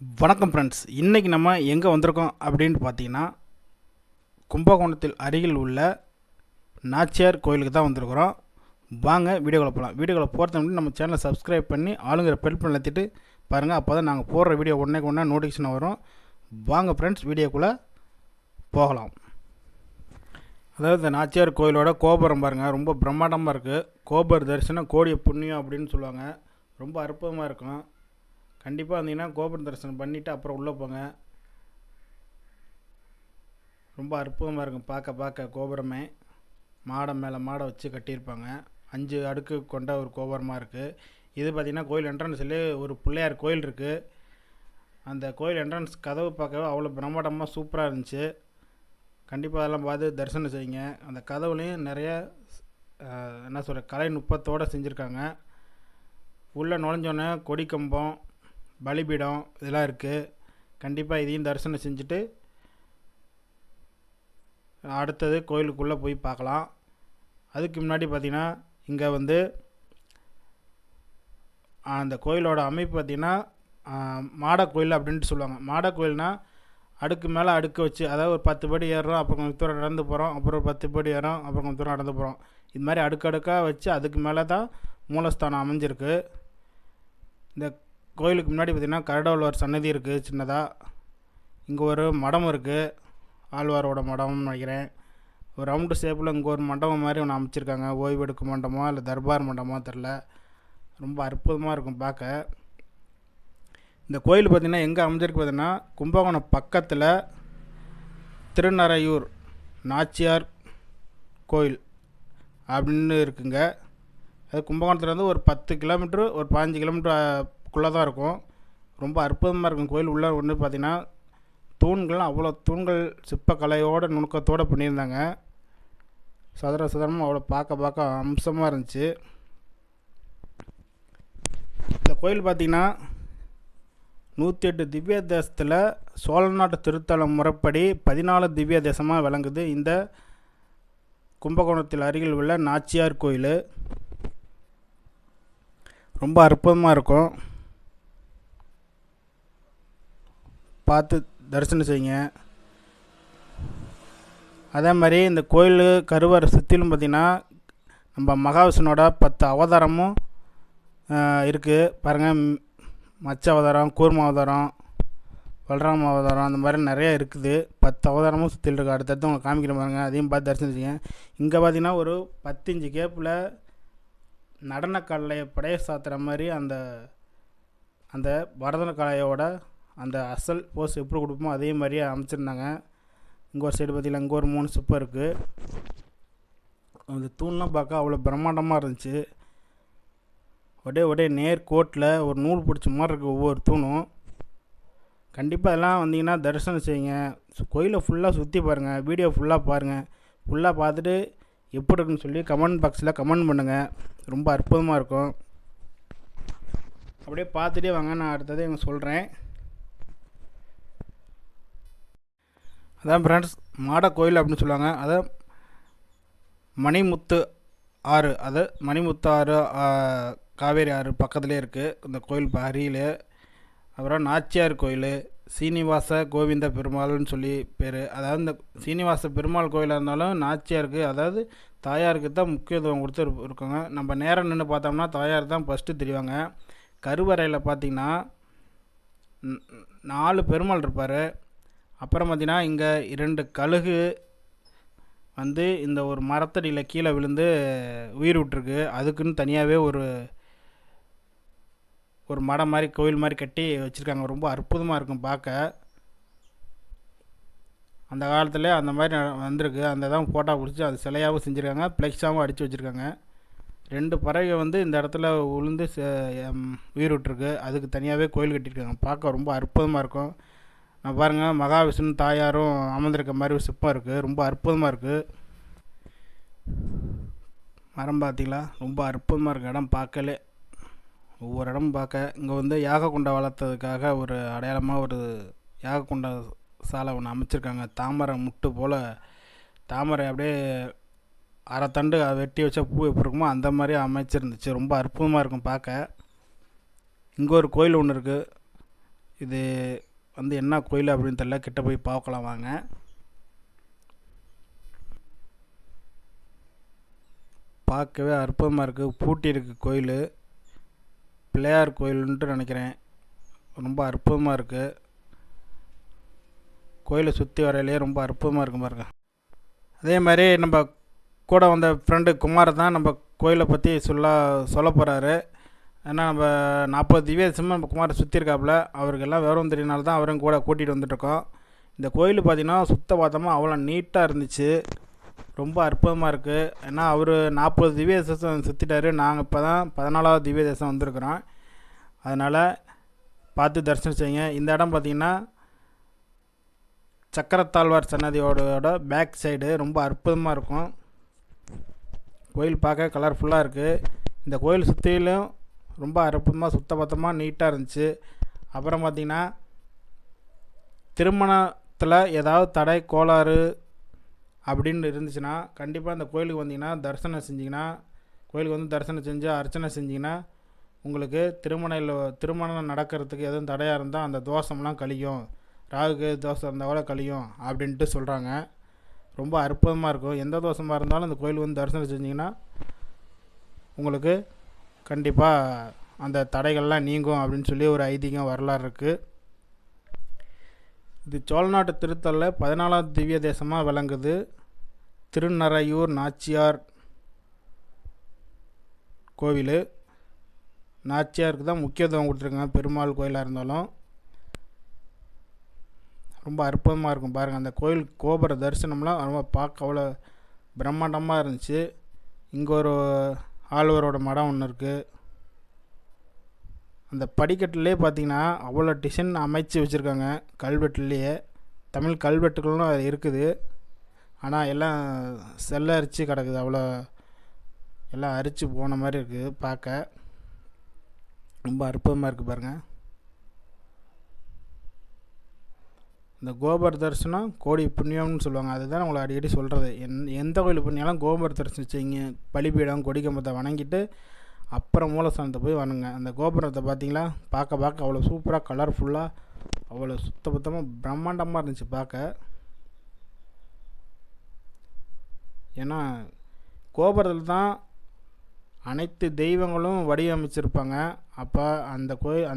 வணக்கம் ஃப்ரெண்ட்ஸ், இன்றைக்கி நம்ம எங்கே வந்திருக்கோம் அப்படின்னு பார்த்தீங்கன்னா, கும்பகோணத்தில் அருகில் உள்ள நாச்சியார் கோயிலுக்கு தான் வந்திருக்கிறோம். வாங்க வீடியோக்குள்ள போகலாம். வீடியோக்குள்ள போகிறதுக்கு முன்னாடி நம்ம சேனலை சப்ஸ்கிரைப் பண்ணி ஆளுங்கிற பெல் பண்ணி அழுத்திட்டு பாருங்கள். அப்போ தான் நாங்கள் போடுற வீடியோ உடனே நோட்டிஃபிகேஷன் வரும். வாங்க ஃப்ரெண்ட்ஸ், வீடியோக்குள்ளே போகலாம். அதாவது இந்த நாச்சியார் கோயிலோட கோபுரம் பாருங்கள், ரொம்ப பிரம்மாண்டமாக இருக்குது. கோபுர தரிசனம் கோடிய புண்ணியம் அப்படின்னு சொல்லுவாங்க. ரொம்ப அற்புதமாக இருக்கும். கண்டிப்பாக வந்தீங்கன்னா கோபுர தரிசனம் பண்ணிவிட்டு அப்புறம் உள்ளே போங்க. ரொம்ப அற்புதமாக இருக்கும் பார்க்க கோபுரமே. மாடம் மேலே மாடை வச்சு கட்டியிருப்பாங்க. 5 அடுக்கு கொண்ட ஒரு கோபுரமாக இருக்குது. இது பார்த்திங்கன்னா கோயில் என்ட்ரன்ஸ்லேயே ஒரு பிள்ளையார் கோயில் இருக்குது. அந்த கோயில் என்ட்ரன்ஸ் கதவு பார்க்கவே அவ்வளோ பிரம்மாண்டமாக சூப்பராக இருந்துச்சு. கண்டிப்பாக அதெல்லாம் பார்த்து தரிசனம் செய்யுங்க. அந்த கதவுலேயும் நிறைய கலை நுட்பத்தோடு செஞ்சுருக்காங்க. உள்ளே நுழைஞ்சோன்னே கொடி கம்பம், பலிபீடம் இதெல்லாம் இருக்குது. கண்டிப்பாக இதையும் தரிசனம் செஞ்சுட்டு அடுத்தது கோயிலுக்குள்ளே போய் பார்க்கலாம். அதுக்கு முன்னாடி பார்த்திங்கன்னா இங்கே வந்து அந்த கோயிலோட அமைப்பு பார்த்திங்கன்னா மாட கோயில் அப்படின்ட்டு சொல்லுவாங்க. மாட கோயில்னால் அடுக்கு மேலே அடுக்கு வச்சு, அதாவது ஒரு 10 படி ஏறுறோம், அப்புறம் கொஞ்சம் தூரம் நடந்து போகிறோம், அப்புறம் ஒரு 10 படி ஏறுறோம், அப்புறம் கொஞ்சம் தூரம் நடந்து போகிறோம். இது மாதிரி அடுக்கடுக்காக வச்சு அதுக்கு மேலே தான் மூலஸ்தானம் அமைஞ்சிருக்கு. இந்த கோயிலுக்கு முன்னாடி பார்த்திங்கன்னா கரடவுளர் சன்னதி இருக்குது சின்னதாக. இங்கே ஒரு மடம் இருக்குது, ஆழ்வாரோட மடம்னு நினைக்கிறேன். ஒரு ரவுண்டு ஷேப்பில் இங்கே ஒரு மண்டபம் மாதிரி ஒன்று அமைச்சிருக்காங்க. ஓய்வெடுக்கும் மண்டபமோ இல்லை தர்பார் மண்டபமோ தெரில. ரொம்ப அற்புதமாக இருக்கும் பார்க்க. இந்த கோயில் பார்த்திங்கன்னா எங்கே அமைஞ்சிருக்கு பார்த்திங்கன்னா, கும்பகோணம் பக்கத்தில் திருநறையூர் நாச்சியார் கோயில் அப்படின்னு இருக்குங்க. அது கும்பகோணத்துலேருந்து ஒரு 10 கிலோமீட்ரு, ஒரு 15 கிலோமீட்டருக்குள்ளே தான் இருக்கும். ரொம்ப அற்புதமாக இருக்கும் கோயில். உள்ளே ஒன்று பார்த்திங்கன்னா தூண்கள், அவ்வளோ தூண்கள் சிற்பக்கலையோட நுணுக்கத்தோடு பண்ணியிருந்தாங்க. சதுரமாக அவ்வளோ பார்க்க அம்சமாக இருந்துச்சு. இந்த கோயில் பார்த்திங்கன்னா 108 திவ்ய தேசத்தில் சோழ நாட்டு திருத்தலம் முறைப்படி 14 திவ்ய தேசமாக விளங்குது இந்த கும்பகோணத்தில் அருகில் உள்ள நாச்சியார் கோயில். ரொம்ப அற்புதமாக இருக்கும். பார்த்து தரிசனம் செய்யுங்க. அதே மாதிரி இந்த கோயில் கருவறை சுற்றிலும் பார்த்திங்கன்னா நம்ம மகாவிஷ்ணுவோட 10 அவதாரமும் இருக்குது பாருங்கள். மச்ச அவதாரம், கூர்ம அவதாரம், பலராம அவதாரம், அந்த மாதிரி நிறையா இருக்குது. 10 அவதாரமும் சுற்றில் இருக்குது. அடுத்தடுத்து உங்களுக்கு காமிக்கிற பாருங்க, அதையும் பார்த்து தரிசனம் செய்யுங்க. இங்கே பார்த்திங்கன்னா ஒரு 10 இன்ச்சு கேப்பில் நடனக்கலையை படைய சாத்துற மாதிரி அந்த அந்த பரதனக்கலையோட அந்த அசல் போஸ் எப்படி கொடுப்போமோ அதே மாதிரியே அமைச்சிருந்தாங்க. இங்கே ஒரு சைடு பார்த்திங்கன்னா இங்கே ஒரு 3 சிற்பம் இருக்குது. அந்த தூண்லாம் பார்க்க அவ்வளோ பிரம்மாண்டமாக இருந்துச்சு. ஒரே நேர் கோட்டில் ஒரு நூல் பிடிச்ச மாதிரி இருக்குது ஒவ்வொரு தூணும். கண்டிப்பாக எல்லாம் வந்தீங்கன்னா தரிசனம் செய்யுங்க. கோயிலை ஃபுல்லாக சுற்றி பாருங்கள், வீடியோ ஃபுல்லாக பாருங்கள். ஃபுல்லாக பார்த்துட்டு எப்படி இருக்குன்னு சொல்லி கமெண்ட் பாக்ஸில் கமெண்ட் பண்ணுங்கள். ரொம்ப அற்புதமாக இருக்கும். அப்படியே பார்த்துட்டே வாங்க, நான் அடுத்தது இவங்க சொல்கிறேன். அதான் ஃப்ரெண்ட்ஸ், மாட கோயில் அப்படின்னு சொல்லுவாங்க. அதை மணிமுத்து ஆறு, அது மணிமுத்து ஆறு காவேரி ஆறு பக்கத்துலேயே இருக்குது இந்த கோயில் அருகில். அப்புறம் நாச்சியார் கோயில், சீனிவாச கோவிந்த பெருமாள்னு சொல்லி பேர். அதாவது இந்த சீனிவாச பெருமாள் கோயிலாக இருந்தாலும் நாச்சியாருக்கு, அதாவது தாயாருக்கு தான் முக்கியத்துவம் கொடுத்து இருக்காங்க. நம்ம நேரம் நின்று பார்த்தோம்னா தாயார் தான் ஃபஸ்ட்டு தெரிவாங்க. கருவறையில் பார்த்திங்கன்னா 4 பெருமாள் இருப்பார். அப்புறம் பார்த்திங்கன்னா இங்கே 2 கழுகு வந்து இந்த ஒரு மரத்தடியில் கீழே விழுந்து உயிர் விட்டுருக்கு. அதுக்குன்னு தனியாகவே ஒரு மடம் மாதிரி கோயில் மாதிரி கட்டி வச்சுருக்காங்க. ரொம்ப அற்புதமாக இருக்கும் பார்க்க. அந்த காலத்தில் அந்த மாதிரி வந்திருக்கு. அந்த தான் ஃபோட்டோ பிடிச்சி அது சிலையாகவும் செஞ்சுருக்காங்க, ஃப்ளெக்ஸாகவும் அடித்து வச்சுருக்காங்க. 2 பறவை வந்து இந்த இடத்துல விழுந்து உயிர் விட்டுருக்கு. அதுக்கு தனியாகவே கோயில் கட்டியிருக்காங்க. பார்க்க ரொம்ப அற்புதமாக இருக்கும். நான் பாருங்கள், மகாவிஷ்ணு தாயாரும் அமர்ந்திருக்க மாதிரி ஒரு சிற்பம் இருக்குது. ரொம்ப அற்புதமாக இருக்குது. மரம் பார்த்தீங்களா, ரொம்ப அற்புதமாக இருக்குது. இடம் பார்க்கலே ஒவ்வொரு இடமும் பார்க்க. இங்கே வந்து யாக குண்டை வளர்த்ததுக்காக ஒரு அடையாளமாக ஒரு யாக குண்டை சாலை ஒன்று அமைச்சிருக்காங்க. தாமரை முட்டு போல் தாமரை அப்படியே அரைத்தண்டு வெட்டி வச்சா பூ எப்படி இருக்குமோ அந்த மாதிரி அமைச்சிருந்துச்சு. ரொம்ப அற்புதமாக இருக்கும் பார்க்க. இங்கே ஒரு கோயில் ஒன்று இருக்குது. இது வந்து என்ன கோயில் அப்படின்னு தெரியல, கிட்ட போய் பார்க்கலாம் வாங்க. பார்க்கவே அற்புதமாக இருக்குது. பூட்டி இருக்குது கோயில். பிள்ளையார் கோயில்ன்ட்டு நினைக்கிறேன். ரொம்ப அற்புதமாக இருக்குது. கோயிலை சுற்றி வரையிலே ரொம்ப அற்புதமாக இருக்கும் பாருங்க. அதே மாதிரி நம்ம கூட வந்த ஃப்ரெண்டு குமார் தான் நம்ம கோயிலை பற்றி சொல்ல போகிறாரு. ஏன்னா நம்ம 40 திவ்யதேசமாக நம்ம குமாரை சுற்றிருக்காப்புல. அவருக்கெல்லாம் விவரம் தெரியனால தான் அவரும் கூட கூட்டிகிட்டு வந்துட்டுருக்கோம். இந்த கோயில் பார்த்திங்கன்னா சுத்த பார்த்தோமா அவ்வளோ நீட்டாக இருந்துச்சு. ரொம்ப அற்புதமாக இருக்குது. ஏன்னா அவர் 40 திவ்யதேசம் சுற்றிட்டாரு. நாங்கள் இப்போ தான் 14வது திவ்யதேசம் வந்திருக்கிறோம். அதனால் பார்த்து தரிசனம் செய்யுங்க. இந்த இடம் பார்த்திங்கன்னா சக்கரத்தாழ்வார் சன்னதியோட பேக் சைடு ரொம்ப அற்புதமாக இருக்கும். கோயில் பார்க்க கலர்ஃபுல்லாக இருக்குது. இந்த கோயில் சுற்றிலும் ரொம்ப அற்புதமாக சுத்தபத்தமாக நீட்டாக இருந்துச்சு. அப்புறம் பார்த்திங்கன்னா திருமணத்தில் ஏதாவது தடை கோளாறு அப்படின்னு இருந்துச்சுன்னா கண்டிப்பாக இந்த கோயிலுக்கு வந்தீங்கன்னா தரிசனம் செஞ்சிங்கன்னா, கோயிலுக்கு வந்து தரிசனம் செஞ்சு அர்ச்சனை செஞ்சிங்கன்னா உங்களுக்கு திருமணம் நடக்கிறதுக்கு எதுவும் தடையாக இருந்தால் அந்த தோஷம்லாம் கழியும். ராகுக்கு தோஷம் இருந்தால் கூட கழியும் அப்படின்ட்டு சொல்கிறாங்க. ரொம்ப அற்புதமாக இருக்கும். எந்த தோஷமாக இருந்தாலும் இந்த கோயில் வந்து தரிசனம் செஞ்சிங்கன்னா உங்களுக்கு கண்டிப்பாக அந்த தடைகள்லாம் நீங்கும் அப்படின்னு சொல்லி ஒரு ஐதீகம் வரலாறு இருக்குது. இது சோழநாட்டு திருத்தலில் 14வது திவ்ய தேசமாக விளங்குது. திருநறையூர் நாச்சியார் கோவில். நாச்சியாருக்கு தான் முக்கியத்துவம் கொடுத்துருக்காங்க. பெருமாள் கோயிலாக இருந்தாலும் ரொம்ப அற்புதமாக இருக்கும் பாருங்கள். அந்த கோயில் கோபுர தரிசனம்லாம் ரொம்ப பார்க்க அவ்வளோ பிரம்மாண்டமாக இருந்துச்சு. இங்கே ஒரு ஆழ்வாரோட மடம் ஒன்று இருக்குது. அந்த படிக்கட்டுலேயே பார்த்திங்கன்னா அவ்வளோ டிசைன் அமைச்சு வச்சுருக்காங்க. கல்வெட்டுலேயே தமிழ் கல்வெட்டுகளும் அது இருக்குது. ஆனால் எல்லாம் செல்ல அரிச்சு கிடக்குது. அவ்வளோ எல்லாம் அரிச்சு போன மாதிரி இருக்குது. பார்க்க ரொம்ப அற்புதமாக இருக்குது பாருங்கள். இந்த கோபுர தரிசனம் கோடி புண்ணியம்னு சொல்லுவாங்க. அதுதான் உங்களை அடிக்கடி சொல்கிறது. எந்த கோயில் புண்ணியாலும் கோபுர தரிசனம் செய்யுங்க. பலிபீடம் கொடிக்கம்பத்தை வணங்கிட்டு அப்புறம் மூலஸ்தானத்தை போய் வணங்க. அந்த கோபுரத்தை பார்த்தீங்களா, பார்க்க அவ்வளோ சூப்பராக கலர்ஃபுல்லாக அவ்வளோ சுத்தபத்தமாக பிரம்மாண்டமாக இருந்துச்சு பார்க்க. ஏன்னா கோபுரத்தில் தான் அனைத்து தெய்வங்களும் வடிவமைச்சிருப்பாங்க. அப்போ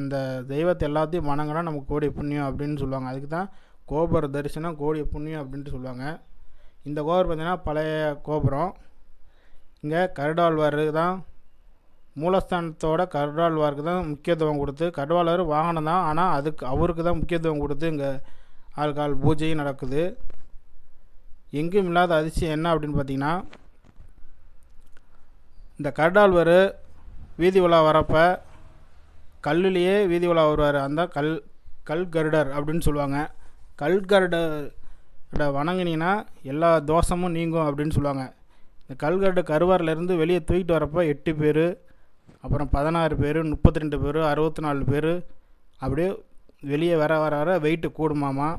அந்த தெய்வத்தை எல்லாத்தையும் வணங்கினா நமக்கு கோடி புண்ணியம் அப்படின்னு சொல்லுவாங்க. அதுக்கு தான் கோபுர தரிசனம் கோடி புண்ணியம் அப்படின்ட்டு சொல்லுவாங்க. இந்த கோபுரம் பார்த்திங்கன்னா பழைய கோபுரம். இங்கே கருடாழ்வார் தான் மூலஸ்தானத்தோட கருடாழ்வாருக்கு தான் முக்கியத்துவம் கொடுத்து, கருடாழ்வார் வாகனம் தான், ஆனால் அவருக்கு தான் முக்கியத்துவம் கொடுத்து இங்கே ஆள்கால் பூஜையும் நடக்குது. எங்கேயும் இல்லாத அதிசயம் என்ன அப்படின்னு பார்த்திங்கன்னா, இந்த கருடாழ்வார் வீதி உலா வரப்போ கல்லுலேயே வீதி உலா வருவார். அந்த கல்கருடர் அப்படின்னு சொல்லுவாங்க. கல்கருட வணங்கினீங்கன்னா எல்லா தோஷமும் நீங்கும் அப்படின்னு சொல்லுவாங்க. இந்த கல்கருட கருவாரிலேருந்து வெளியே தூக்கிட்டு வரப்போ 8 பேர், அப்புறம் 16 பேர், 32 பேர், 64 பேர் அப்படியே வெளியே வர வெயிட்டு கூடுமாமா.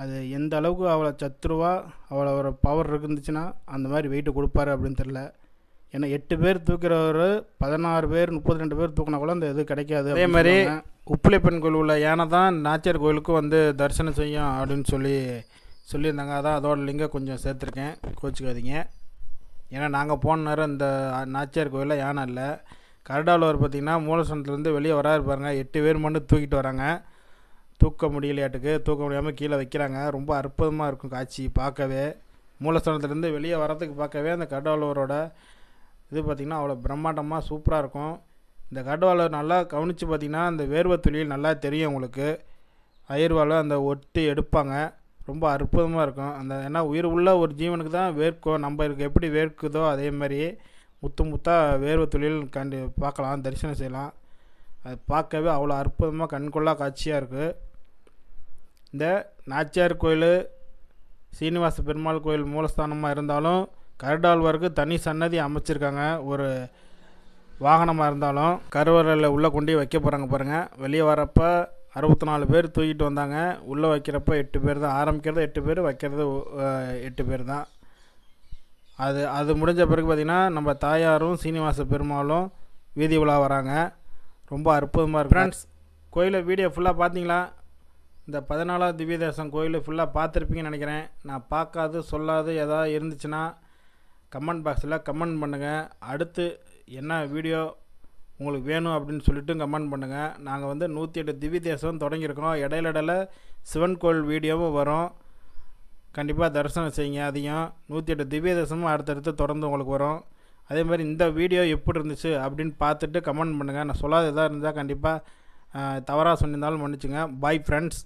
அது எந்த அளவுக்கு அவ்வளோ சத்துருவாக அவ்வளோ ஒரு பவர் இருந்துச்சுன்னா அந்த மாதிரி வெயிட்டு கொடுப்பாரு அப்படின்னு தெரில. ஏன்னா 8 பேர் தூக்கிறவர் 16 பேர் 32 பேர் தூக்கினா கூட அந்த இது கிடைக்காது. அதே மாதிரி உப்பிலிப்பன் கோயில் உள்ள யானை தான் நாச்சியார் கோயிலுக்கும் வந்து தரிசனம் செய்யும் அப்படின்னு சொல்லியிருந்தாங்க. அதான் அதோட லிங்கம் கொஞ்சம் சேர்த்துருக்கேன், கோச்சிக்காதீங்க. ஏன்னா நாங்கள் போன நேரம் இந்த நாச்சியார் கோயிலில் யானை இல்லை. கருடாழ்வார் பார்த்திங்கன்னா மூலஸ்தானத்துலேருந்து வெளியே வராரு பாருங்க. 8 பேர் மட்டும் தூக்கிட்டு வராங்க. தூக்க முடியலையாட்டுக்கு, தூக்க முடியாமல் கீழே வைக்கிறாங்க. ரொம்ப அற்புதமாக இருக்கும் காட்சி பார்க்கவே. மூலஸ்தானத்துலேருந்து வெளியே வரதுக்கு பார்க்கவே அந்த கருடாழ்வாரோட இது பார்த்திங்கன்னா அவ்வளோ பிரம்மாண்டமாக சூப்பராக இருக்கும். இந்த கருடாழ்வார் நல்லா கவனித்து பார்த்திங்கன்னா அந்த வேர்வை துளியில் நல்லா தெரியும் உங்களுக்கு. அயர்வால் அந்த ஒட்டி எடுப்பாங்க. ரொம்ப அற்புதமாக இருக்கும். ஏன்னா உயிர் உள்ள ஒரு ஜீவனுக்கு தான் வேர்க்கும். நம்மளுக்கு எப்படி வேர்க்குதோ அதே மாதிரி முத்தாக வேர்வை தொழில் பார்க்கலாம், தரிசனம் செய்யலாம். அது பார்க்கவே அவ்வளோ அற்புதமாக கண்கொள்ளா காட்சியாக இருக்குது. இந்த நாச்சியார் கோயில் சீனிவாச பெருமாள் கோயில் மூலஸ்தானமாக இருந்தாலும் கருடாழ்வாருக்கு தனி சன்னதி அமைச்சிருக்காங்க. ஒரு வாகனமாக இருந்தாலும் கருவறையில் உள்ளே கொண்டு வைக்க போகிறாங்க பாருங்கள். வெளியே வரப்போ 64 பேர் தூக்கிட்டு வந்தாங்க. உள்ளே வைக்கிறப்ப 8 பேர் தான். ஆரம்பிக்கிறது 8 பேர், வைக்கிறது 8 பேர் தான். அது முடிஞ்ச பிறகு பார்த்திங்கன்னா நம்ம தாயாரும் சீனிவாச பெருமாளும் வீதி உலா வராங்க. ரொம்ப அற்புதமாக இருக்கு ஃப்ரெண்ட்ஸ். கோயிலை வீடியோ ஃபுல்லாக பார்த்தீங்களா? இந்த 14வது திவ்ய தேசம் கோயில் ஃபுல்லாக பார்த்துருப்பீங்கன்னு நினைக்கிறேன். நான் பார்க்காது சொல்லாது எதாவது இருந்துச்சுன்னா கமெண்ட் பாக்ஸில் கமெண்ட் பண்ணுங்கள். அடுத்து என்ன வீடியோ உங்களுக்கு வேணும் அப்படின்னு சொல்லிட்டு கமெண்ட் பண்ணுங்கள். நாங்கள் வந்து 108 திவ்ய தேசம் தொடங்கியிருக்கோம். இடையில சிவன் கோயில் வீடியோவும் வரும். கண்டிப்பாக தரிசனம் செய்யுங்க. அதையும் 108 திவ்ய தேசமும் அடுத்தடுத்து தொடர்ந்து உங்களுக்கு வரும். அதே மாதிரி இந்த வீடியோ எப்படி இருந்துச்சு அப்படின்னு பார்த்துட்டு கமெண்ட் பண்ணுங்கள். நான் சொல்லாத எதாவது இருந்தால் கண்டிப்பாக தவறாக சொன்னிருந்தாலும் மன்னிச்சுங்க. Bye friends.